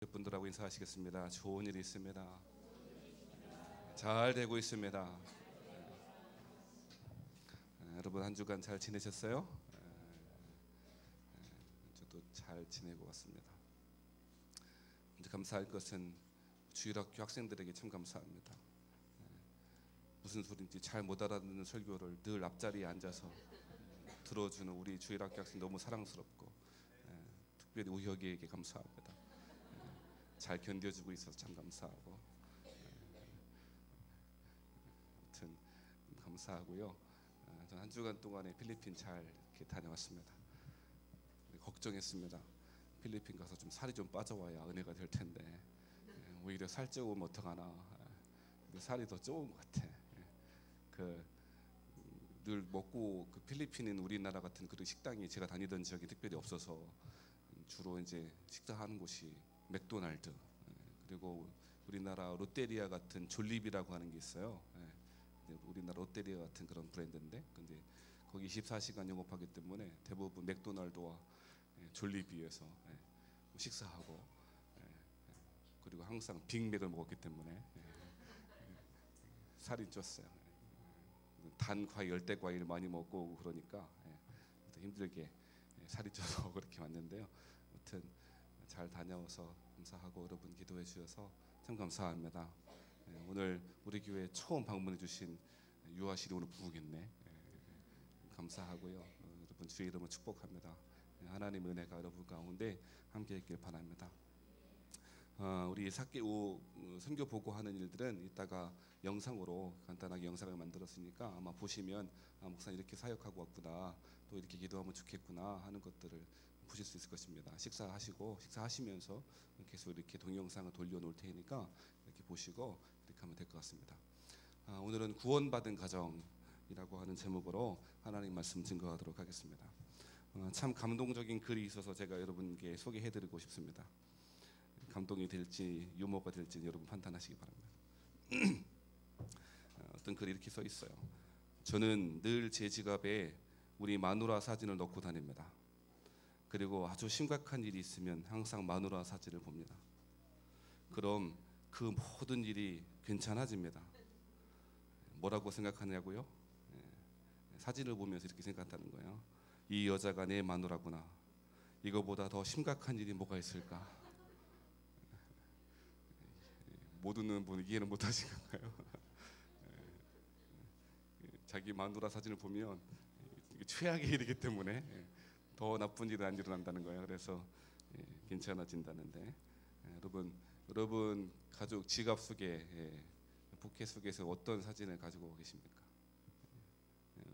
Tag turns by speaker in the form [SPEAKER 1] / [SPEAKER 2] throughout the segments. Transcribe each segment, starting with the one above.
[SPEAKER 1] 옆 분들하고 인사하시겠습니다. 좋은 일이 있습니다. 잘 되고 있습니다. 여러분 한 주간 잘 지내셨어요? 저도 잘 지내고 왔습니다. 이제 감사할 것은 주일학교 학생들에게 참 감사합니다. 무슨 소리인지 잘 못 알아듣는 설교를 늘 앞자리에 앉아서 들어주는 우리 주일학교 학생 너무 사랑스럽고 특별히 우혁이에게 감사합니다. 잘 견뎌주고 있어서 참 감사하고 아무튼 감사하고요. 전 한 주간 동안에 필리핀 잘 이렇게 다녀왔습니다. 걱정했습니다. 필리핀 가서 좀 살이 좀 빠져와야 은혜가 될 텐데 오히려 살쪄오면 어떡하나. 근데 살이 더 쪄온 것 같아. 늘 먹고 그 필리핀은 우리나라 같은 그런 식당이 제가 다니던 지역이 특별히 없어서 주로 이제 식사하는 곳이 맥도날드, 그리고 우리나라 롯데리아 같은 졸리비라고 하는 게 있어요. 우리나라 롯데리아 같은 그런 브랜드인데, 근데 거기 24시간 영업하기 때문에 대부분 맥도날드와 졸리비에서 식사하고, 그리고 항상 빅맥을 먹었기 때문에 살이 쪘어요. 단 과일, 열대 과일 많이 먹고 오고 그러니까 힘들게 살이 쪄서 그렇게 왔는데요. 아무튼 잘 다녀와서 감사하고 여러분 기도해 주셔서 참 감사합니다. 오늘 우리 교회 처음 방문해 주신 유아실이 오늘 부부겠네. 감사하고요. 여러분 주의 이름을 축복합니다. 하나님의 은혜가 여러분 가운데 함께 있길 바랍니다. 우리 사개오 선교 보고하는 일들은 이따가 영상으로 간단하게 영상을 만들었으니까 아마 보시면 목사님 이렇게 사역하고 왔구나, 또 이렇게 기도하면 좋겠구나 하는 것들을 보실 수 있을 것입니다. 식사하시면서 계속 이렇게 동영상을 돌려놓을 테니까 이렇게 보시고 이렇게 하면 될 것 같습니다. 오늘은 구원받은 가정이라고 하는 제목으로 하나님 말씀 증거하도록 하겠습니다. 참 감동적인 글이 있어서 제가 여러분께 소개해드리고 싶습니다. 감동이 될지 유머가 될지 여러분 판단하시기 바랍니다. 어떤 글이 이렇게 써 있어요. 저는 늘 제 지갑에 우리 마누라 사진을 넣고 다닙니다. 그리고 아주 심각한 일이 있으면 항상 마누라 사진을 봅니다. 그럼 그 모든 일이 괜찮아집니다. 뭐라고 생각하냐고요? 사진을 보면서 이렇게 생각한다는 거예요. 이 여자가 내 마누라구나. 이거보다 더 심각한 일이 뭐가 있을까? 모두는 이해는 못하신 건가요? 자기 마누라 사진을 보면 최악의 일이기 때문에 더 나쁜 일은 안 일어난다는 거예요. 그래서 괜찮아진다는데, 여러분 가족 지갑 속에 포켓 속에서 어떤 사진을 가지고 계십니까?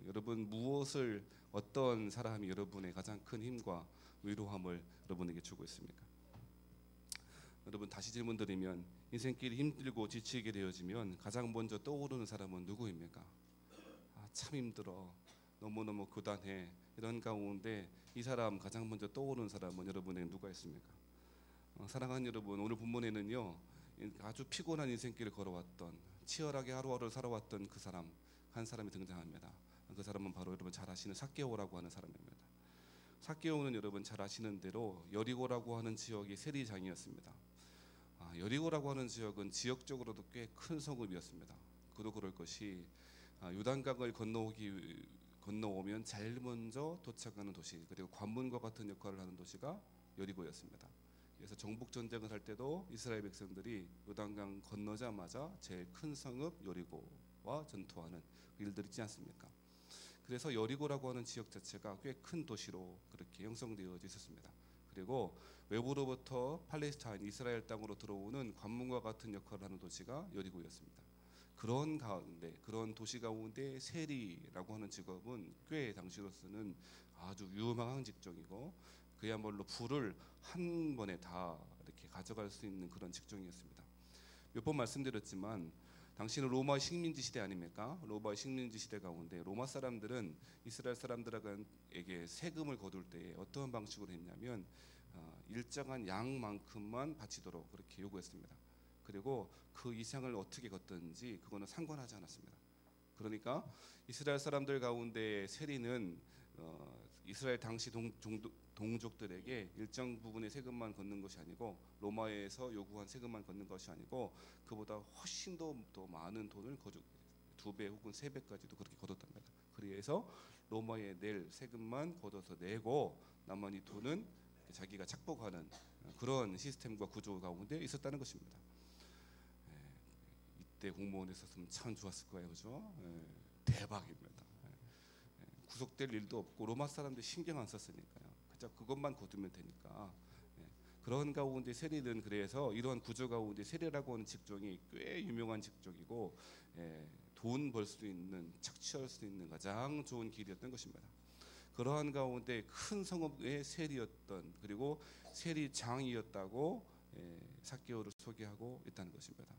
[SPEAKER 1] 여러분 무엇을, 어떤 사람이 여러분의 가장 큰 힘과 위로함을 여러분에게 주고 있습니까? 여러분 다시 질문 드리면, 인생길이 힘들고 지치게 되어지면 가장 먼저 떠오르는 사람은 누구입니까? 참 힘들어, 너무너무 고단해, 이런 가운데 이 사람 가장 먼저 떠오르는 사람은 여러분에게 누가 있습니까? 사랑하는 여러분, 오늘 본문에는요 아주 피곤한 인생길을 걸어왔던, 치열하게 하루하루를 살아왔던 그 사람, 한 사람이 등장합니다. 그 사람은 바로 여러분 잘 아시는 삭개오라고 하는 사람입니다. 삭개오는 여러분 잘 아시는 대로 여리고라고 하는 지역이 세리장이었습니다. 여리고라고 하는 지역은 지역적으로도 꽤 큰 성읍이었습니다. 그도 그럴 것이 요단강을 건너오면 제일 먼저 도착하는 도시, 그리고 관문과 같은 역할을 하는 도시가 여리고였습니다. 그래서 정복 전쟁을 할 때도 이스라엘 백성들이 요단강 건너자마자 제일 큰 성읍 여리고와 전투하는 일들이 있지 않습니까? 그래서 여리고라고 하는 지역 자체가 꽤 큰 도시로 그렇게 형성되어 있었습니다. 그리고 외부로부터 팔레스타인, 이스라엘 땅으로 들어오는 관문과 같은 역할을 하는 도시가 여리고였습니다. 그런 가운데, 그런 도시 가운데 세리라고 하는 직업은 꽤 당시로서는 아주 유망한 직종이고, 그야말로 부를 한 번에 다 이렇게 가져갈 수 있는 그런 직종이었습니다. 몇 번 말씀드렸지만 당시는 로마 식민지 시대 아닙니까? 로마 식민지 시대 가운데 로마 사람들은 이스라엘 사람들에게 세금을 거둘 때 어떤 방식으로 했냐면 일정한 양만큼만 바치도록 그렇게 요구했습니다. 그리고 그 이상을 어떻게 걷든지 그거는 상관하지 않았습니다. 그러니까 이스라엘 사람들 가운데 세리는 이스라엘 당시 동족들에게 일정 부분의 세금만 걷는 것이 아니고 로마에서 요구한 세금만 걷는 것이 아니고 그보다 훨씬 더 많은 돈을 거두 2배 혹은 3배까지도 그렇게 걷었답니다. 그래서 로마에 낼 세금만 걷어서 내고 나머지 돈은 자기가 착복하는 그런 시스템과 구조 가운데 있었다는 것입니다. 이때 공무원 있었으면 참 좋았을 거예요, 그죠? 대박입니다. 구속될 일도 없고 로마 사람들 신경 안 썼으니까요. 그저 그것만 거두면 되니까. 그런 가운데 세리는 그래서 이러한 구조 가운데 세리라고 하는 직종이 꽤 유명한 직종이고 돈 벌 수 있는 착취할 수 있는 가장 좋은 길이었던 것입니다. 그러한 가운데 큰 성읍의 세리였던 그리고 세리장이었다고 삭개오를 소개하고 있다는 것입니다.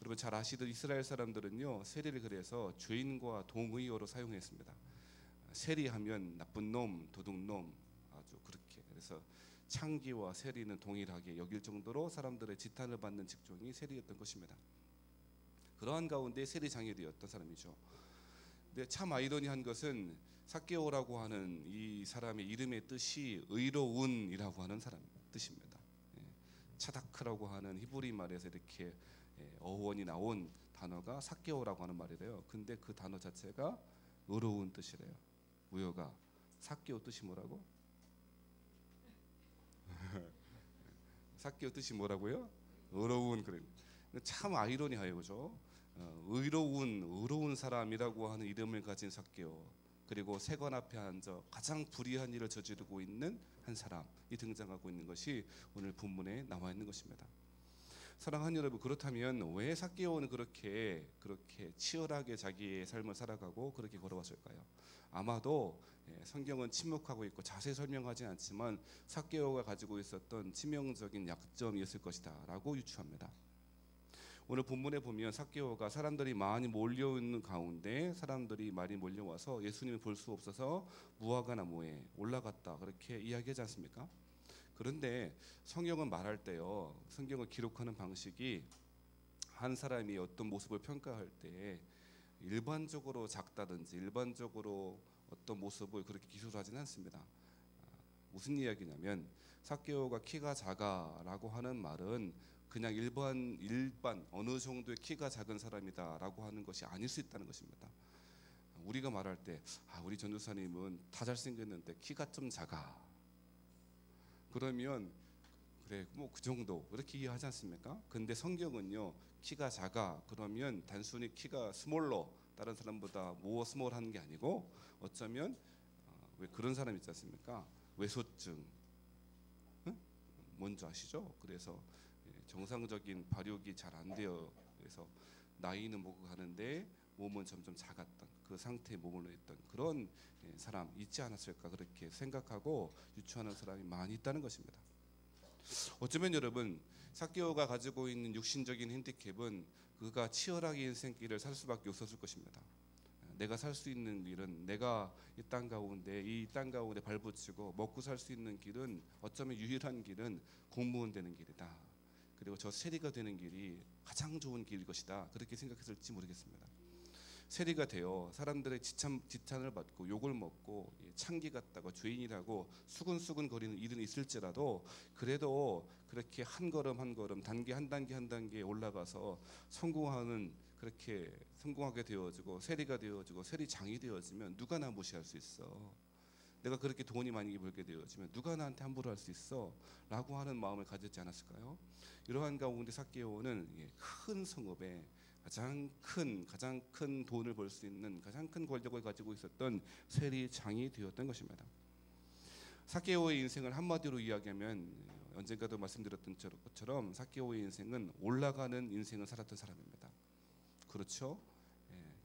[SPEAKER 1] 여러분 잘 아시듯 이스라엘 사람들은요 세리를 그래서 죄인과 동의어로 사용했습니다. 세리하면 나쁜 놈, 도둑놈 아주 그렇게 그래서 창기와 세리는 동일하게 여길 정도로 사람들의 지탄을 받는 직종이 세리였던 것입니다. 그러한 가운데 세리장이 되었던 사람이죠. 근데 참 아이러니한 것은 삭개오라고 하는 이 사람의 이름의 뜻이 의로운이라고 하는 사람 뜻입니다. 차다크라고 하는 히브리 말에서 이렇게 어원이 나온 단어가 삭개오라고 하는 말이래요. 근데 그 단어 자체가 의로운 뜻이래요. 무효가 삭개오 뜻이 뭐라고? 삭개오 뜻이 뭐라고요? 의로운 그래. 참 아이러니해요, 그죠? 의로운 사람이라고 하는 이름을 가진 삭개오 그리고 세관 앞에 앉아 가장 불의한 일을 저지르고 있는 한 사람이 등장하고 있는 것이 오늘 본문에 나와 있는 것입니다. 사랑하는 여러분, 그렇다면 왜 삭개오는 그렇게 치열하게 자기의 삶을 살아가고 그렇게 걸어왔을까요? 아마도 성경은 침묵하고 있고 자세히 설명하지 않지만 삭개오가 가지고 있었던 치명적인 약점이었을 것이다라고 유추합니다. 오늘 본문에 보면 삭개오가 사람들이 많이 몰려있는 가운데 사람들이 많이 몰려와서 예수님을 볼 수 없어서 무화과 나무에 올라갔다 그렇게 이야기하지 않습니까? 그런데 성경은 말할 때요, 성경을 기록하는 방식이 한 사람이 어떤 모습을 평가할 때 일반적으로 작다든지 일반적으로 어떤 모습을 그렇게 기술하지는 않습니다. 무슨 이야기냐면 삭개오가 키가 작아라고 하는 말은 그냥 일반 어느 정도의 키가 작은 사람이다라고 하는 것이 아닐 수 있다는 것입니다. 우리가 말할 때 우리 전도사님은 다 잘생겼는데 키가 좀 작아. 그러면 그래 뭐 그 정도 이렇게 이해하지 않습니까? 근데 성경은요 키가 작아 그러면 단순히 키가 스몰러 다른 사람보다 뭐 스몰한 게 아니고 어쩌면 왜 그런 사람 있지 않습니까? 외소증 뭔지 아시죠? 그래서 정상적인 발육이 잘 안 돼요. 그래서 나이는 먹고 가는데 몸은 점점 작았던 그 상태에 머물러 있던 그런 사람 있지 않았을까 그렇게 생각하고 유추하는 사람이 많이 있다는 것입니다. 어쩌면 여러분 삭개오가 가지고 있는 육신적인 핸디캡은 그가 치열하게 인생길을 살 수밖에 없었을 것입니다. 내가 살 수 있는 길은 내가 이 땅 가운데 발붙이고 먹고 살 수 있는 길은 어쩌면 유일한 길은 공무원 되는 길이다. 그리고 저 세리가 되는 길이 가장 좋은 길일 것이다. 그렇게 생각했을지 모르겠습니다. 세리가 되어 사람들의 지탄을 받고 욕을 먹고 창기 같다고 죄인이라고 수근수근 거리는 일은 있을지라도 그래도 그렇게 한 걸음 한 걸음 단계 한 단계 올라가서 그렇게 성공하게 되어지고 세리가 되어지고 세리장이 되어지면 누가 나 무시할 수 있어. 내가 그렇게 돈이 많이 벌게 되어지면 누가 나한테 함부로 할 수 있어 라고 하는 마음을 가졌지 않았을까요? 이러한 가운데 삭개오는 큰 성읍에 가장 큰 돈을 벌 수 있는 가장 큰 권력을 가지고 있었던 세리장이 되었던 것입니다. 삭개오의 인생을 한마디로 이야기하면 언젠가도 말씀드렸던 것처럼 삭개오의 인생은 올라가는 인생을 살았던 사람입니다. 그렇죠?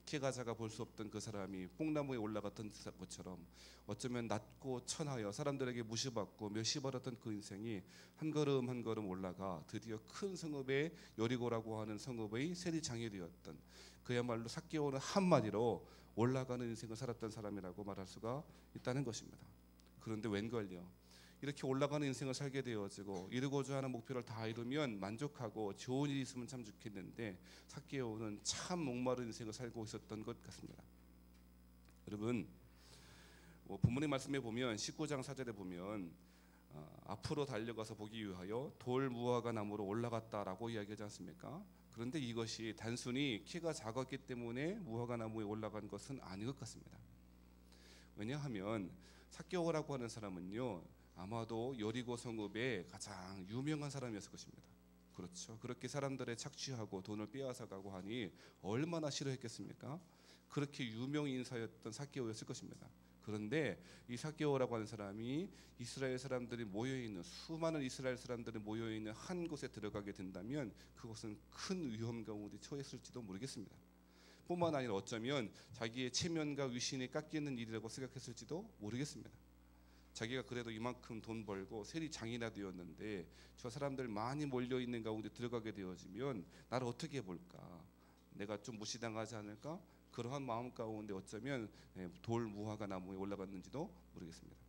[SPEAKER 1] 키가 작아 볼 수 없던 그 사람이 뽕나무에 올라갔던 것처럼 어쩌면 낮고 천하여 사람들에게 무시받고 멸시받았던 그 인생이 한 걸음 한 걸음 올라가 드디어 큰 성읍의 여리고라고 하는 성읍의 세리장이 되었던 그야말로 삭개오는 한마디로 올라가는 인생을 살았던 사람이라고 말할 수가 있다는 것입니다. 그런데 웬걸요? 이렇게 올라가는 인생을 살게 되어지고 이루고자 하는 목표를 다 이루면 만족하고 좋은 일이 있으면 참 좋겠는데 삭개오는 참 목마른 인생을 살고 있었던 것 같습니다. 여러분 본문의 말씀에 보면 19장 4절에 보면 앞으로 달려가서 보기 위하여 돌 무화과 나무로 올라갔다라고 이야기하지 않습니까? 그런데 이것이 단순히 키가 작았기 때문에 무화과 나무에 올라간 것은 아닌 것 같습니다. 왜냐하면 삭개오라고 하는 사람은요, 아마도 여리고 성읍의 가장 유명한 사람이었을 것입니다. 그렇죠. 그렇게 사람들의 착취하고 돈을 빼앗아가고 하니 얼마나 싫어했겠습니까? 그렇게 유명 인사였던 삭개오였을 것입니다. 그런데 이 삭개오라고 하는 사람이 이스라엘 사람들이 모여있는, 수많은 이스라엘 사람들이 모여있는 한 곳에 들어가게 된다면 그것은 큰 위험 가운데 처했을지도 모르겠습니다. 뿐만 아니라 어쩌면 자기의 체면과 위신이 깎이는 일이라고 생각했을지도 모르겠습니다. 자기가 그래도 이만큼 돈 벌고 세리 장이나 되었는데 저 사람들 많이 몰려있는 가운데 들어가게 되어지면 나를 어떻게 볼까, 내가 좀 무시당하지 않을까, 그러한 마음 가운데 어쩌면 돌 무화과 나무에 올라갔는지도 모르겠습니다.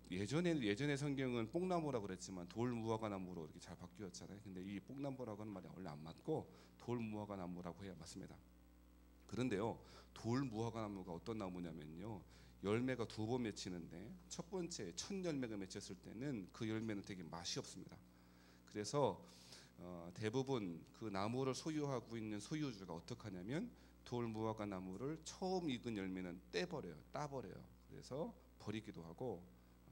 [SPEAKER 1] 예전에 성경은 뽕나무라고 그랬지만 돌 무화과 나무로 이렇게 잘 바뀌었잖아요. 근데 이 뽕나무라고 하는 말이 원래 안 맞고 돌 무화과 나무라고 해야 맞습니다. 그런데요, 돌 무화과 나무가 어떤 나무냐면요, 열매가 2번 맺히는데 첫 번째 첫 열매가 맺혔을 때는 그 열매는 되게 맛이 없습니다. 그래서 대부분 그 나무를 소유하고 있는 소유주가 어떻게 하냐면 돌 무화과 나무를 처음 익은 열매는 따버려요. 그래서 버리기도 하고,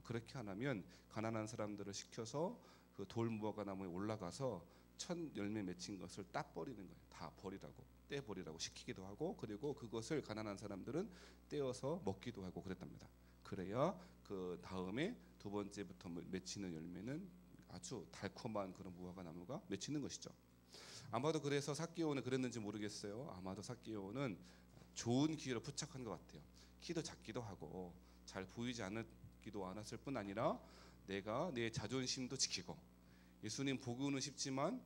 [SPEAKER 1] 그렇게 안 하면 가난한 사람들을 시켜서 그 돌 무화과 나무에 올라가서 첫 열매 맺힌 것을 따버리는 거예요. 다 버리라고, 떼버리라고 시키기도 하고, 그리고 그것을 가난한 사람들은 떼어서 먹기도 하고 그랬답니다. 그래야 그 다음에 2번째부터 맺히는 열매는 아주 달콤한 그런 무화과 나무가 맺히는 것이죠. 아마도 그래서 삭개오는 그랬는지 모르겠어요. 아마도 삭개오는 좋은 기회로 포착한 것 같아요. 키도 작기도 하고 잘 보이지 않기도 않았을 뿐 아니라 내가 내 자존심도 지키고, 예수님 보고는 싶지만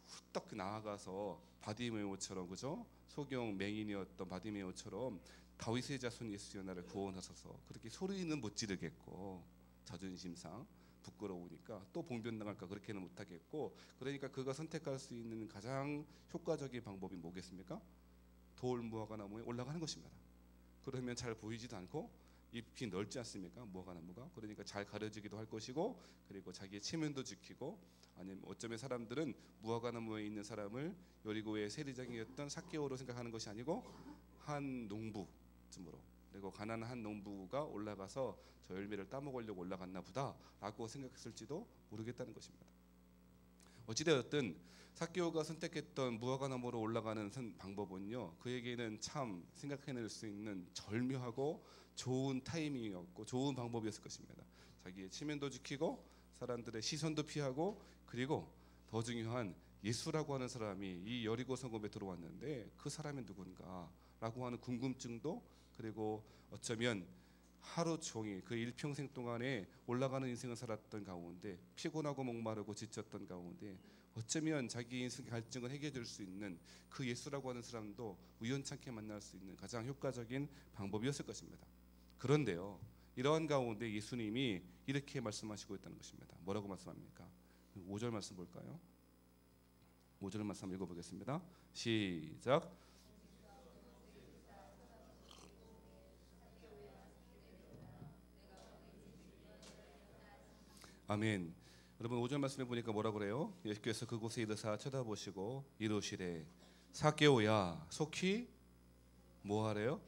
[SPEAKER 1] 후딱 나아가서 바디메오처럼, 그죠? 소경 맹인이었던 바디메오처럼 다윗의 자손 예수여 나를 구원하소서, 그렇게 소리는 못 지르겠고 자존심상 부끄러우니까 또 봉변당할까 그렇게는 못하겠고, 그러니까 그가 선택할 수 있는 가장 효과적인 방법이 뭐겠습니까? 돌 무화과 나무에 올라가는 것입니다. 그러면 잘 보이지도 않고 잎이 넓지 않습니까? 무화과 나무가. 그러니까 잘 가려지기도 할 것이고, 그리고 자기의 체면도 지키고, 아니면 어쩌면 사람들은 무화과 나무에 있는 사람을 여리고의 세리장이었던 삭개오로 생각하는 것이 아니고 한 농부쯤으로, 그리고 가난한 한 농부가 올라가서 저 열매를 따먹으려고 올라갔나 보다라고 생각했을지도 모르겠다는 것입니다. 어찌되었든 삭개오가 선택했던 무화과 나무로 올라가는 방법은요, 그에게는 참 생각해낼 수 있는 절묘하고 좋은 타이밍이었고 좋은 방법이었을 것입니다. 자기의 체면도 지키고 사람들의 시선도 피하고, 그리고 더 중요한 예수라고 하는 사람이 이 여리고 성읍에 들어왔는데 그 사람이 누군가라고 하는 궁금증도, 그리고 어쩌면 하루 종일 그 일평생 동안에 올라가는 인생을 살았던 가운데 피곤하고 목마르고 지쳤던 가운데 어쩌면 자기 인생의 갈증을 해결해 줄 수 있는 그 예수라고 하는 사람도 우연찮게 만날 수 있는 가장 효과적인 방법이었을 것입니다. 그런데요, 이러한 가운데 예수님이 이렇게 말씀하시고 있다는 것입니다. 뭐라고 말씀합니까? 5절 말씀 볼까요? 5절 말씀 읽어보겠습니다. 시작. 아멘. 여러분 5절 말씀에 보니까 뭐라 그래요? 예수께서 그곳에 이르사 쳐다보시고 이르시되 삭개오야 속히 뭐하래요?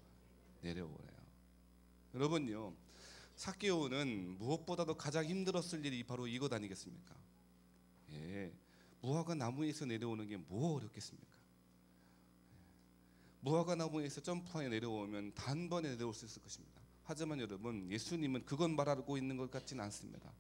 [SPEAKER 1] 내려오래요. 여러분요, 삭개오는 무엇보다도 가장 힘들었을 일이 바로 이것 아니겠습니까? 예, 무화과 나무에서 내려오는 게 뭐 어렵겠습니까? 무화과 나무에서 점프하여 내려오면 단번에 내려올 수 있을 것입니다. 하지만 여러분, 예수님은 그건 말하고 있는 것 같지는 않습니다.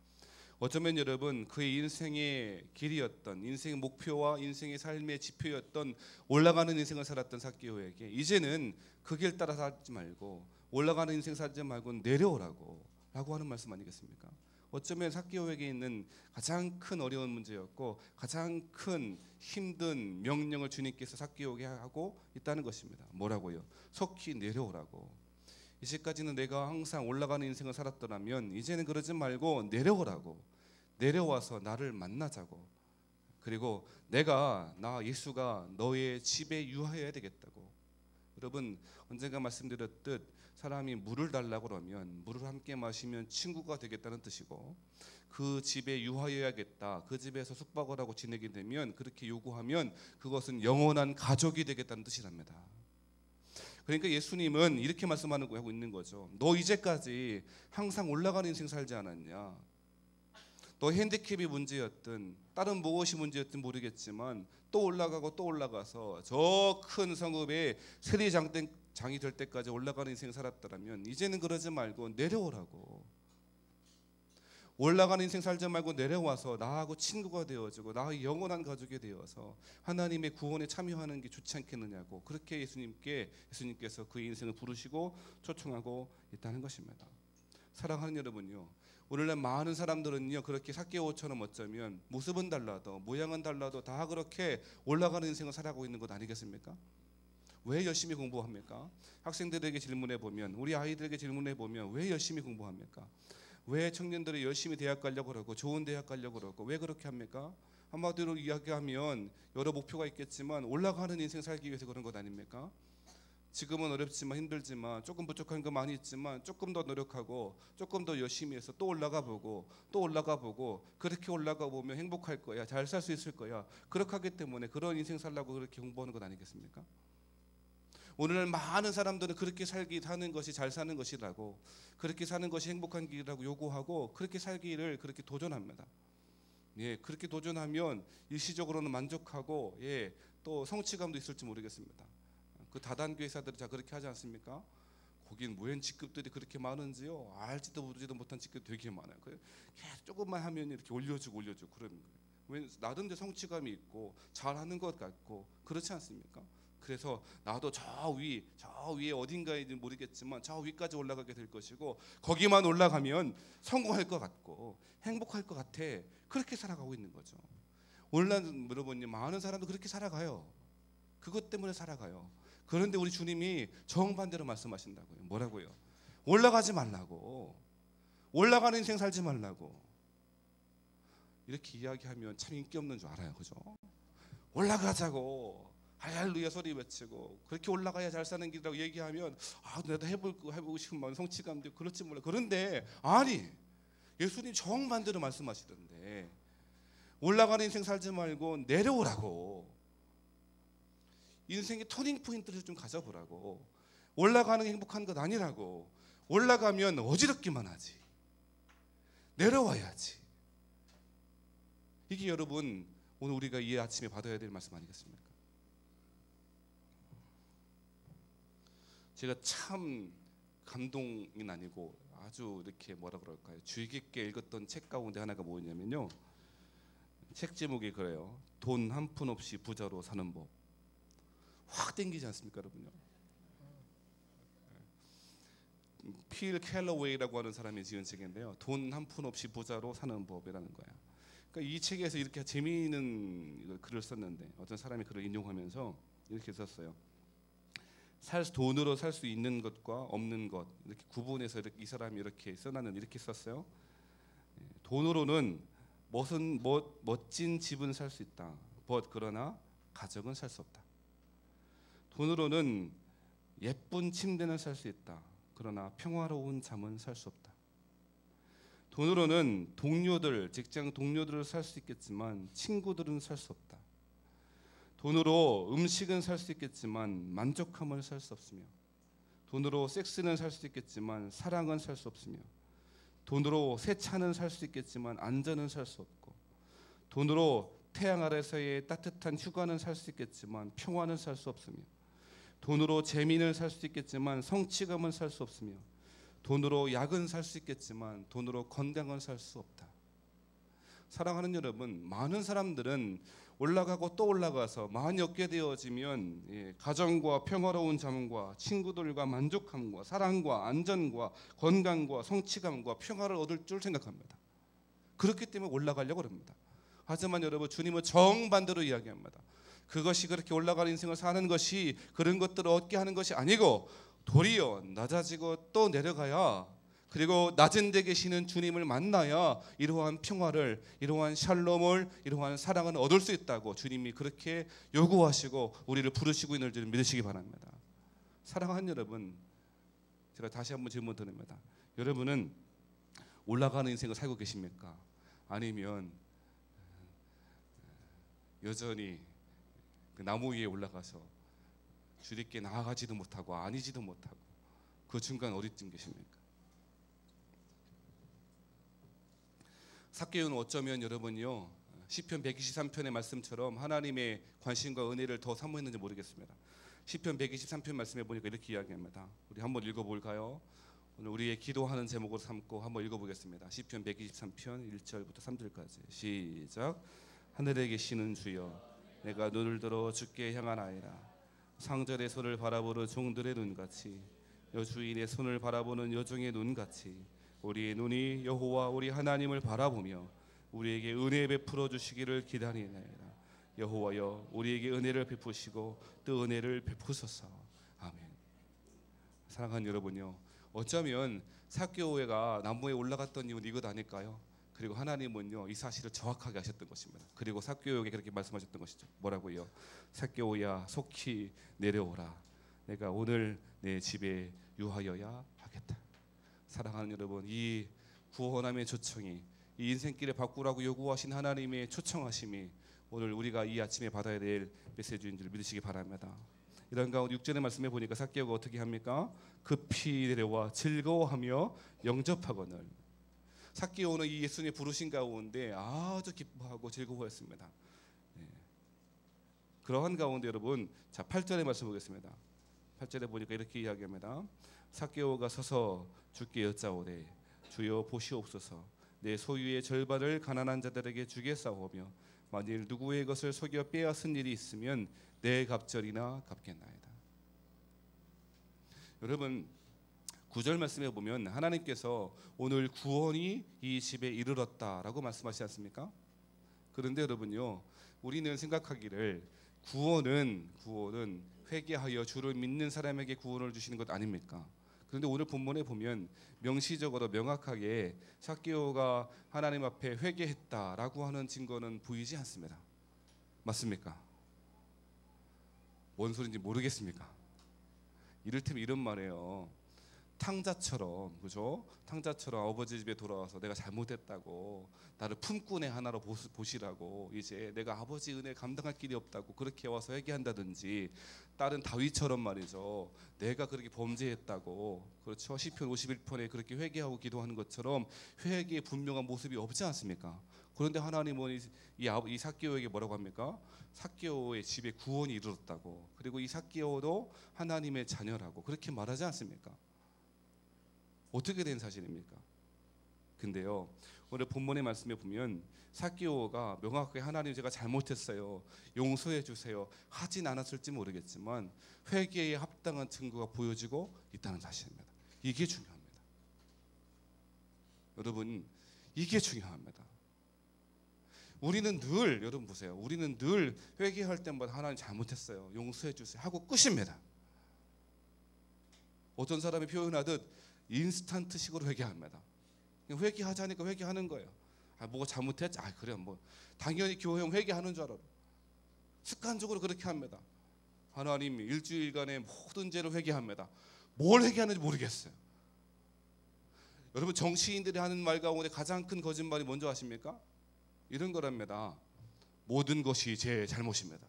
[SPEAKER 1] 어쩌면 여러분, 그의 인생의 길이었던, 인생의 목표와 인생의 삶의 지표였던 올라가는 인생을 살았던 삭개오에게 이제는 그 길 따라 살지 말고 올라가는 인생 살지 말고 내려오라고 라고 하는 말씀 아니겠습니까? 어쩌면 삭개오에게 있는 가장 큰 어려운 문제였고 가장 큰 힘든 명령을 주님께서 삭개오에게 하고 있다는 것입니다. 뭐라고요? 속히 내려오라고. 이제까지는 내가 항상 올라가는 인생을 살았더라면 이제는 그러지 말고 내려오라고, 내려와서 나를 만나자고, 그리고 나 예수가 너의 집에 유하여야 되겠다고. 여러분, 언젠가 말씀드렸듯 사람이 물을 달라고 그러면 물을 함께 마시면 친구가 되겠다는 뜻이고, 그 집에 유하여야겠다, 그 집에서 숙박을 하고 지내게 되면, 그렇게 요구하면 그것은 영원한 가족이 되겠다는 뜻이랍니다. 그러니까 예수님은 이렇게 말씀하고 있는 거죠. 너 이제까지 항상 올라가는 인생 살지 않았냐? 너 핸디캡이 문제였든 다른 무엇이 문제였든 모르겠지만 또 올라가고 또 올라가서 저 큰 성읍에 세리장이 될 때까지 올라가는 인생 살았더라면 이제는 그러지 말고 내려오라고. 올라가는 인생 살지 말고 내려와서 나하고 친구가 되어지고 나의 영원한 가족이 되어서 하나님의 구원에 참여하는 게 좋지 않겠느냐고, 그렇게 예수님께서 그 인생을 부르시고 초청하고 있다는 것입니다. 사랑하는 여러분요, 오늘날 많은 사람들은요 그렇게 삭개오처럼 어쩌면 모습은 달라도 모양은 달라도 다 그렇게 올라가는 인생을 살아가고 있는 것 아니겠습니까? 왜 열심히 공부합니까? 학생들에게 질문해 보면, 우리 아이들에게 질문해 보면 왜 열심히 공부합니까? 왜 청년들이 열심히 대학 가려고 그러고 좋은 대학 가려고 그러고 왜 그렇게 합니까? 한마디로 이야기하면 여러 목표가 있겠지만 올라가는 인생 살기 위해서 그런 것 아닙니까? 지금은 어렵지만 힘들지만 조금 부족한 거 많이 있지만 조금 더 노력하고 조금 더 열심히 해서 또 올라가 보고 또 올라가 보고, 그렇게 올라가 보면 행복할 거야, 잘 살 수 있을 거야. 그렇게 하기 때문에 그런 인생 살라고 그렇게 공부하는 것 아니겠습니까? 오늘날 많은 사람들은 그렇게 사는 것이 잘 사는 것이라고, 그렇게 사는 것이 행복한 길이라고 요구하고 그렇게 살기를 그렇게 도전합니다. 예, 그렇게 도전하면 일시적으로는 만족하고 또 성취감도 있을지 모르겠습니다. 그 다단계 회사들이 다 그렇게 하지 않습니까? 거긴 웬 직급들이 그렇게 많은지요. 알지도 모르지도 못한 직급이 되게 많아요. 계속 조금만 하면 이렇게 올려주고 그러는 거예요. 왜 나름대로 성취감이 있고 잘하는 것 같고 그렇지 않습니까? 그래서 나도 저 위에 어딘가인지 모르겠지만 저 위까지 올라가게 될 것이고, 거기만 올라가면 성공할 것 같고 행복할 것 같아. 그렇게 살아가고 있는 거죠. 오늘날 여러분, 많은 사람도 그렇게 살아가요. 그것 때문에 살아가요. 그런데 우리 주님이 정반대로 말씀하신다고요. 뭐라고요? 올라가지 말라고. 올라가는 인생 살지 말라고. 이렇게 이야기하면 참 인기 없는 줄 알아요. 그죠? 올라가자고 할렐루야 소리 외치고 그렇게 올라가야 잘 사는 길이라고 얘기하면 내가 해보고 싶은 마음, 성취감도 그렇지 몰라. 그런데 아니, 예수님 정반대로 말씀하시던데 올라가는 인생 살지 말고 내려오라고. 인생의 터닝 포인트를 좀 가져보라고. 올라가는 게 행복한 것 아니라고. 올라가면 어지럽기만 하지, 내려와야지. 이게 여러분 오늘 우리가 이 아침에 받아야 될 말씀 아니겠습니까? 제가 참 감동이 아니고 아주 이렇게 뭐라 그럴까요? 주의 깊게 읽었던 책 가운데 하나가 뭐였냐면요, 책 제목이 그래요. 돈 한 푼 없이 부자로 사는 법. 확 땡기지 않습니까, 여러분요? 필 캘러웨이라고 하는 사람이 지은 책인데요, 돈 한 푼 없이 부자로 사는 법이라는 거야. 그러니까 이 책에서 이렇게 재미있는 글을 썼는데, 어떤 사람이 글을 인용하면서 이렇게 썼어요. 돈으로 살 수 있는 것과 없는 것 이렇게 구분해서 이 사람이 이렇게 써놨는데 이렇게 썼어요. 돈으로는 멋진 집은 살 수 있다. 그러나 가정은 살 수 없다. 돈으로는 예쁜 침대는 살 수 있다. 그러나 평화로운 잠은 살 수 없다. 돈으로는 직장 동료들을 살 수 있겠지만 친구들은 살 수 없다. 돈으로 음식은 살 수 있겠지만 만족함을 살 수 없으며, 돈으로 섹스는 살 수 있겠지만 사랑은 살 수 없으며, 돈으로 새 차는 살 수 있겠지만 안전은 살 수 없고, 돈으로 태양 아래서의 따뜻한 휴가는 살 수 있겠지만 평화는 살 수 없으며, 돈으로 재미는 살 수 있겠지만 성취감은 살 수 없으며, 돈으로 약은 살 수 있겠지만 돈으로 건강은 살 수 없다. 사랑하는 여러분, 많은 사람들은 올라가고 또 올라가서 많이 얻게 되어지면 가정과 평화로운 잠과 친구들과 만족함과 사랑과 안전과 건강과 성취감과 평화를 얻을 줄 생각합니다. 그렇기 때문에 올라가려고 합니다. 하지만 여러분, 주님은 정반대로 이야기합니다. 그것이 그렇게 올라가는 인생을 사는 것이 그런 것들을 얻게 하는 것이 아니고 도리어 낮아지고 또 내려가야, 그리고 낮은 데 계시는 주님을 만나야 이러한 평화를, 이러한 샬롬을, 이러한 사랑을 얻을 수 있다고 주님이 그렇게 요구하시고 우리를 부르시고 있는 줄 믿으시기 바랍니다. 사랑하는 여러분, 제가 다시 한번 질문 드립니다. 여러분은 올라가는 인생을 살고 계십니까? 아니면 여전히 그 나무 위에 올라가서 주님께 나아가지도 못하고 아니지도 못하고 그 중간 어디쯤 계십니까? 삭개오는 어쩌면 여러분요 시편 123편의 말씀처럼 하나님의 관심과 은혜를 더 사모했는지 모르겠습니다. 시편 123편 말씀해 보니까 이렇게 이야기합니다. 우리 한번 읽어볼까요? 오늘 우리의 기도하는 제목으로 삼고 한번 읽어보겠습니다. 시편 123편 1절부터 3절까지 시작. 하늘에 계시는 주여, 내가 눈을 들어 주께 향하나이다. 상절의 손을 바라보는 종들의 눈같이, 여주인의 손을 바라보는 여종의 눈같이 우리의 눈이 여호와 우리 하나님을 바라보며 우리에게 은혜 베풀어 주시기를 기다리나이다. 여호와여, 우리에게 은혜를 베푸시고 또 은혜를 베푸소서. 아멘. 사랑하는 여러분요, 어쩌면 삭개오가 나무에 올라갔던 이유는 이것 아닐까요? 그리고 하나님은요 이 사실을 정확하게 하셨던 것입니다. 그리고 삭개오에게 그렇게 말씀하셨던 것이죠. 뭐라고요? 삭개오야, 속히 내려오라. 내가 오늘 내 집에 유하여야 하겠다. 사랑하는 여러분, 이 구원함의 초청이, 이 인생길을 바꾸라고 요구하신 하나님의 초청하심이 오늘 우리가 이 아침에 받아야 될 메시지인 줄 믿으시기 바랍니다. 이런 가운데 6절의 말씀에 보니까 삭개오가 어떻게 합니까? 급히 내려와 즐거워하며 영접하거늘. 삭개오는 이 예수님의 부르신 가운데 아주 기뻐하고 즐거워했습니다. 그러한 가운데 여러분, 자 8절의 말씀 보겠습니다. 8절에 보니까 이렇게 이야기합니다. 삭개오가 서서 주께 여짜오되 주여 보시옵소서. 내 소유의 절반을 가난한 자들에게 주겠사오며 만일 누구의 것을 속여 빼앗은 일이 있으면 내 갑절이나 갚겠나이다. 여러분 9절 말씀에 보면 하나님께서 오늘 구원이 이 집에 이르렀다라고 말씀하시지 않습니까? 그런데 여러분요, 우리는 생각하기를 구원은 회개하여 주를 믿는 사람에게 구원을 주시는 것 아닙니까? 그런데 오늘 본문에 보면 명시적으로 명확하게 삭개오가 하나님 앞에 회개했다라고 하는 증거는 보이지 않습니다. 맞습니까? 뭔 소리인지 모르겠습니까? 이를테면 이런 말이에요. 탕자처럼, 그죠? 탕자처럼 아버지 집에 돌아와서 내가 잘못했다고, 나를 품꾼의 하나로 보시라고, 이제 내가 아버지 은혜 감당할 길이 없다고 그렇게 와서 회개한다든지, 다른 다윗처럼 말이죠, 내가 그렇게 범죄했다고, 그렇죠? 시편 51편에 그렇게 회개하고 기도하는 것처럼 회개의 분명한 모습이 없지 않습니까? 그런데 하나님은 이 삭개오에게 뭐라고 합니까? 삭개오의 집에 구원이 이르렀다고, 그리고 이 삭개오도 하나님의 자녀라고 그렇게 말하지 않습니까? 어떻게 된 사실입니까? 근데요, 오늘 본문의 말씀에 보면 삭개오가 명확하게 하나님 제가 잘못했어요, 용서해 주세요 하진 않았을지 모르겠지만 회개에 합당한 증거가 보여지고 있다는 사실입니다. 이게 중요합니다. 여러분, 이게 중요합니다. 우리는 늘, 여러분 보세요, 우리는 늘 회개할 때마다 하나님 잘못했어요, 용서해 주세요 하고 끝입니다. 어떤 사람이 표현하듯 인스턴트식으로 회개합니다. 회개하자니까 회개하는 거예요. 뭐가 잘못했지? 그래, 뭐 당연히 교회형 회개하는 줄 알아. 습관적으로 그렇게 합니다. 하나님 일주일간의 모든 죄를 회개합니다. 뭘 회개하는지 모르겠어요. 여러분, 정치인들이 하는 말 가운데 가장 큰 거짓말이 뭔지 아십니까? 이런 거랍니다. 모든 것이 제 잘못입니다.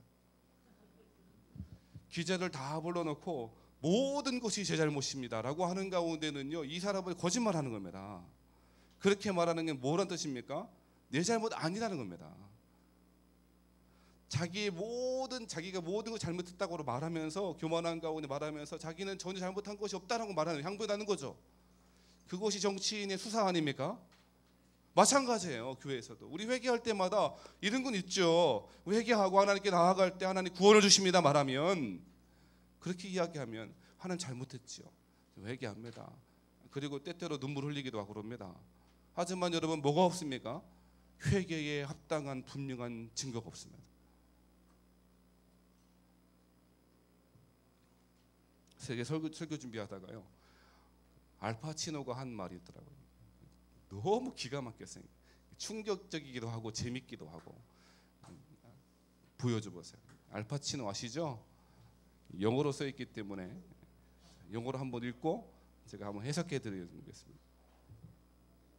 [SPEAKER 1] 기자들 다 불러놓고 모든 것이 제 잘못입니다 라고 하는 가운데는요, 이 사람은 거짓말하는 겁니다. 그렇게 말하는 게 뭐란 뜻입니까? 내 잘못 아니라는 겁니다. 자기가 모든 걸 잘못했다고 말하면서, 교만한 가운데 말하면서 자기는 전혀 잘못한 것이 없다라고 말하는, 향부하는 거죠. 그것이 정치인의 수사 아닙니까? 마찬가지예요. 교회에서도 우리 회개할 때마다 이런 건 있죠. 회개하고 하나님께 나아갈 때 하나님 구원을 주십니다 말하면, 그렇게 이야기하면 하나님 잘못했지요, 회개합니다. 그리고 때때로 눈물 흘리기도 하고 그럽니다. 하지만 여러분, 뭐가 없습니까? 회개에 합당한 분명한 증거가 없습니다. 세계 설교 준비하다가요, 알파치노가 한 말이 있더라고요. 너무 기가 막혔어요. 충격적이기도 하고 재밌기도 하고. 보여줘 보세요. 알파치노 아시죠? 영어로 써 있기 때문에 영어로 한번 읽고 제가 한번 해석해 드리겠습니다.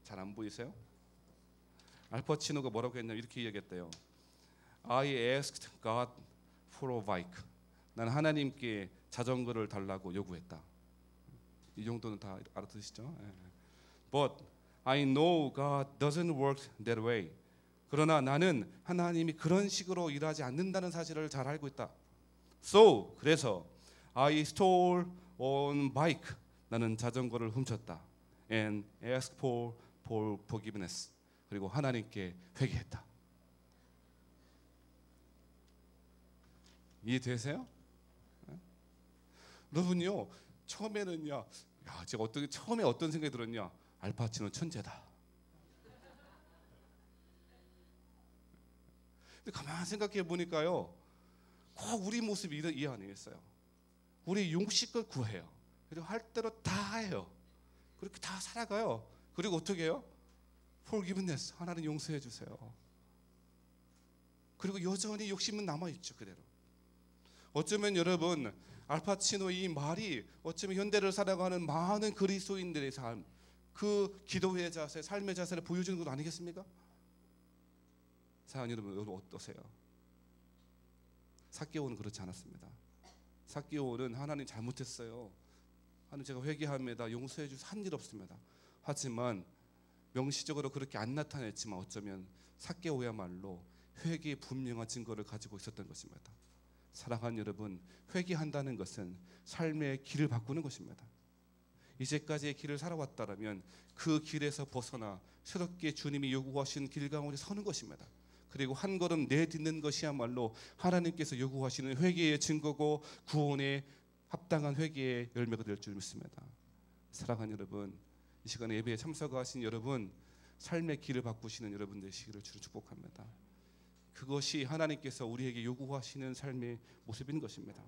[SPEAKER 1] 잘 안 보이세요? 알파치노가 뭐라고 했냐면 이렇게 이야기했대요. I asked God for a bike. 난 하나님께 자전거를 달라고 요구했다. 이 정도는 다 알아듣으시죠? But I know God doesn't work that way. 그러나 나는 하나님이 그런 식으로 일하지 않는다는 사실을 잘 알고 있다. So 그래서 I stole on bike. 나는 자전거를 훔쳤다. And asked for forgiveness. 그리고 하나님께 회개했다. 이해되세요? 여러분요, 처음에는요, 제가 처음에 어떤 생각이 들었냐? 알파치노 천재다. 근데 가만히 생각해 보니까요, 꼭 우리 모습이 이해 아니겠어요? 우리 용식을 구해요. 그리고 할 대로 다 해요. 그렇게 다 살아가요. 그리고 어떻게 해요? Forgiveness. 하나님 용서해 주세요. 그리고 여전히 욕심은 남아있죠. 그대로. 어쩌면 여러분 알파치노 이 말이 어쩌면 현대를 살아가는 많은 그리스도인들의 삶, 그 기도의 자세, 삶의 자세를 보여주는 것 아니겠습니까? 사랑하는 여러분 어떠세요? 삭개오는 그렇지 않았습니다. 삭개오는 하나님 잘못했어요. 하나님 제가 회개합니다. 용서해 주셔서 한 일 없습니다. 하지만 명시적으로 그렇게 안 나타냈지만 어쩌면 삭개오야말로 회개의 분명한 증거를 가지고 있었던 것입니다. 사랑하는 여러분, 회개한다는 것은 삶의 길을 바꾸는 것입니다. 이제까지의 길을 살아왔다면 그 길에서 벗어나 새롭게 주님이 요구하신 길 가운데 서는 것입니다. 그리고 한 걸음 내딛는 것이야말로 하나님께서 요구하시는 회개의 증거고 구원에 합당한 회개의 열매가 될 줄 믿습니다. 사랑하는 여러분, 이 시간에 예배에 참석하신 여러분, 삶의 길을 바꾸시는 여러분 되시기를 주로 축복합니다. 그것이 하나님께서 우리에게 요구하시는 삶의 모습인 것입니다.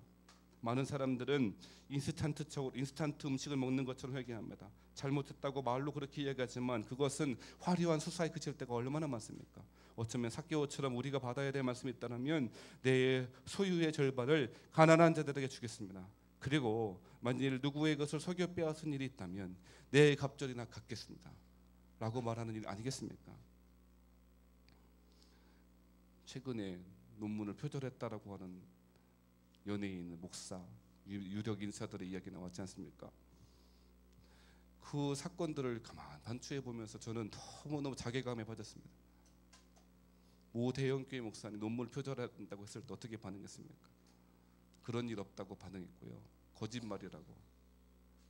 [SPEAKER 1] 많은 사람들은 인스턴트 음식을 먹는 것처럼 회개합니다. 잘못했다고 말로 그렇게 이야기하지만 그것은 화려한 수사에 그칠 때가 얼마나 많습니까? 어쩌면 삭개오처럼 우리가 받아야 될 말씀이 있다면 내 소유의 절반을 가난한 자들에게 주겠습니다. 그리고 만일 누구의 것을 속여 빼앗은 일이 있다면 내 갑절이나 갚겠습니다. 라고 말하는 일 아니겠습니까? 최근에 논문을 표절했다라고 하는 연예인, 목사, 유력 인사들의 이야기 나왔지 않습니까? 그 사건들을 가만 반추해 보면서 저는 너무너무 자괴감에 빠졌습니다. 모 대형교회 목사님 논문을 표절한다고 했을 때 어떻게 반응했습니까? 그런 일 없다고 반응했고요. 거짓말이라고.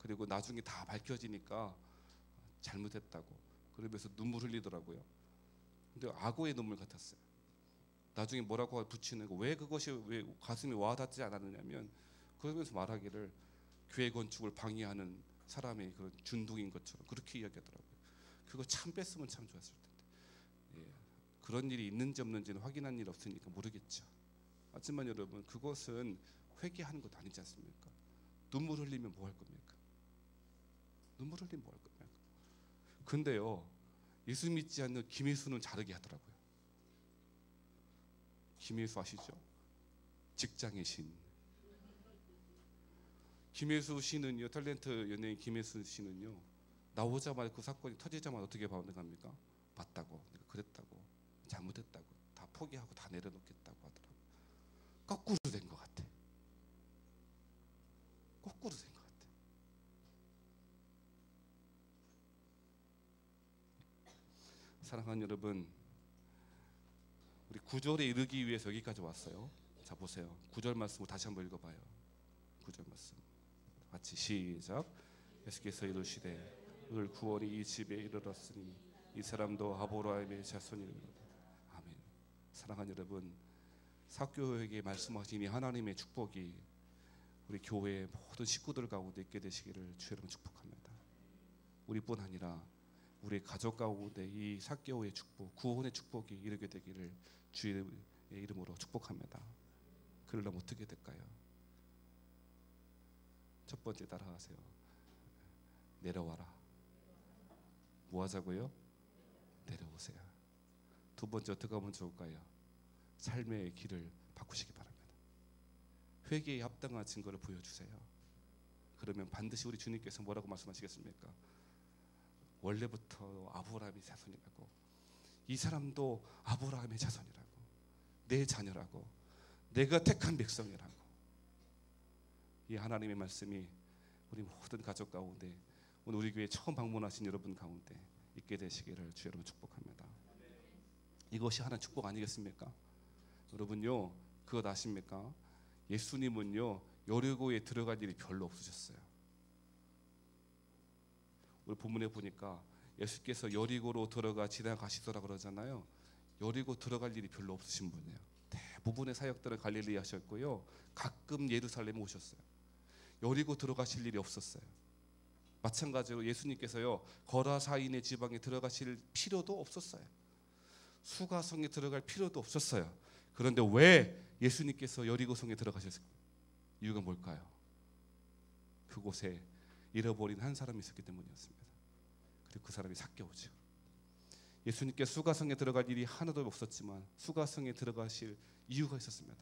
[SPEAKER 1] 그리고 나중에 다 밝혀지니까 잘못했다고. 그러면서 눈물 흘리더라고요. 근데 악어의 눈물 같았어요. 나중에 뭐라고 붙이는 거, 왜 그것이 왜 가슴에 와닿지 않았느냐면 그러면서 말하기를 교회 건축을 방해하는 사람의 그런 준둥인 것처럼 그렇게 이야기하더라고요. 그거 참 뺐으면 참 좋았을 텐데. 그런 일이 있는지 없는지는 확인한 일 없으니까 모르겠죠. 하지만 여러분, 그것은 회개하는 것 아니지 않습니까? 눈물 흘리면 뭐 할 겁니까? 눈물 흘리면 뭐 할 겁니까? 근데요, 예수 믿지 않는 김혜수는 다르게 하더라고요. 김혜수 아시죠? 직장의 신. 김혜수 씨는요, 탤런트 연예인 김혜수 씨는요, 나오자마자 그 사건이 터지자마자 어떻게 반응합니까? 맞다고, 내가 그랬다고, 잘못했다고, 다 포기하고 다 내려놓겠다고 하더라고요. 거꾸로 된 것 같아. 거꾸로 된 것 같아. 사랑하는 여러분, 우리 9절에 이르기 위해서 여기까지 왔어요. 자 보세요. 9절 말씀을 다시 한번 읽어봐요. 9절 말씀 같이 시작. 예수께서 이르시되 오늘 구원이 이 집에 이르렀으니 이 사람도 아브라함의 자손이로다. 아멘. 사랑하는 여러분, 삭개오에게 말씀하신 이 하나님의 축복이 우리 교회의 모든 식구들 가운데 있게 되시기를 주의 이름으로 축복합니다. 우리뿐 아니라 우리 가족 가운데 이 삭개오의 축복, 구원의 축복이 이르게 되기를 주의 이름으로 축복합니다. 그러려면 어떻게 될까요? 첫 번째 따라하세요. 내려와라. 뭐 하자고요? 내려오세요. 두 번째 어떻게 하면 좋을까요? 삶의 길을 바꾸시기 바랍니다. 회개에 합당한 증거를 보여주세요. 그러면 반드시 우리 주님께서 뭐라고 말씀하시겠습니까? 원래부터 아브라함의 자손이라고, 이 사람도 아브라함의 자손이라고, 내 자녀라고, 내가 택한 백성이라고. 이 하나님의 말씀이 우리 모든 가족 가운데, 오늘 우리 교회 처음 방문하신 여러분 가운데 있게 되시기를 주 여러분 축복합니다. 이것이 하나의 축복 아니겠습니까? 여러분요, 그것 아십니까? 예수님은요 여리고에 들어갈 일이 별로 없으셨어요. 우리 본문에 보니까 예수께서 여리고로 들어가 지나가시더라 그러잖아요. 여리고 들어갈 일이 별로 없으신 분이에요. 대부분의 사역들은 갈릴리 하셨고요, 가끔 예루살렘에 오셨어요. 여리고 들어가실 일이 없었어요. 마찬가지로 예수님께서요 거라사인의 지방에 들어가실 필요도 없었어요. 수가성에 들어갈 필요도 없었어요. 그런데 왜 예수님께서 여리고성에 들어가셨을까요? 이유가 뭘까요? 그곳에 잃어버린 한 사람이 있었기 때문이었습니다. 그리고 그 사람이 삭개오죠. 예수님께 수가성에 들어갈 일이 하나도 없었지만 수가성에 들어가실 이유가 있었습니다.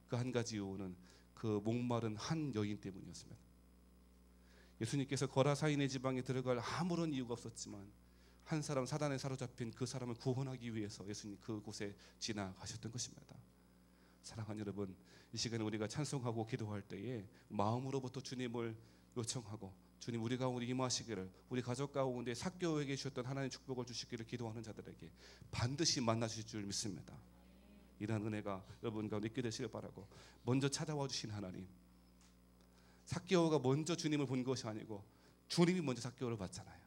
[SPEAKER 1] 그 한 가지 이유는 그 목마른 한 여인 때문이었습니다. 예수님께서 거라사인의 지방에 들어갈 아무런 이유가 없었지만 한 사람, 사단에 사로잡힌 그 사람을 구원하기 위해서 예수님 그곳에 지나가셨던 것입니다. 사랑하는 여러분, 이 시간에 우리가 찬송하고 기도할 때에 마음으로부터 주님을 요청하고, 주님 우리 가운데 임하시기를, 우리 가족 가운데 삭개오에게 주셨던 하나님의 축복을 주시기를 기도하는 자들에게 반드시 만나주실 줄 믿습니다. 이러한 은혜가 여러분 가운데 있게 되시길 바라고, 먼저 찾아와 주신 하나님, 삭개오가 먼저 주님을 본 것이 아니고 주님이 먼저 삭개오를 봤잖아요.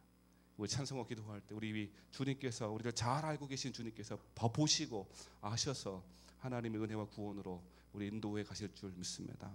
[SPEAKER 1] 우리 찬송하고 기도할 때 우리 주님께서, 우리를 잘 알고 계신 주님께서 보시고 아셔서 하나님의 은혜와 구원으로 우리 인도에 가실 줄 믿습니다.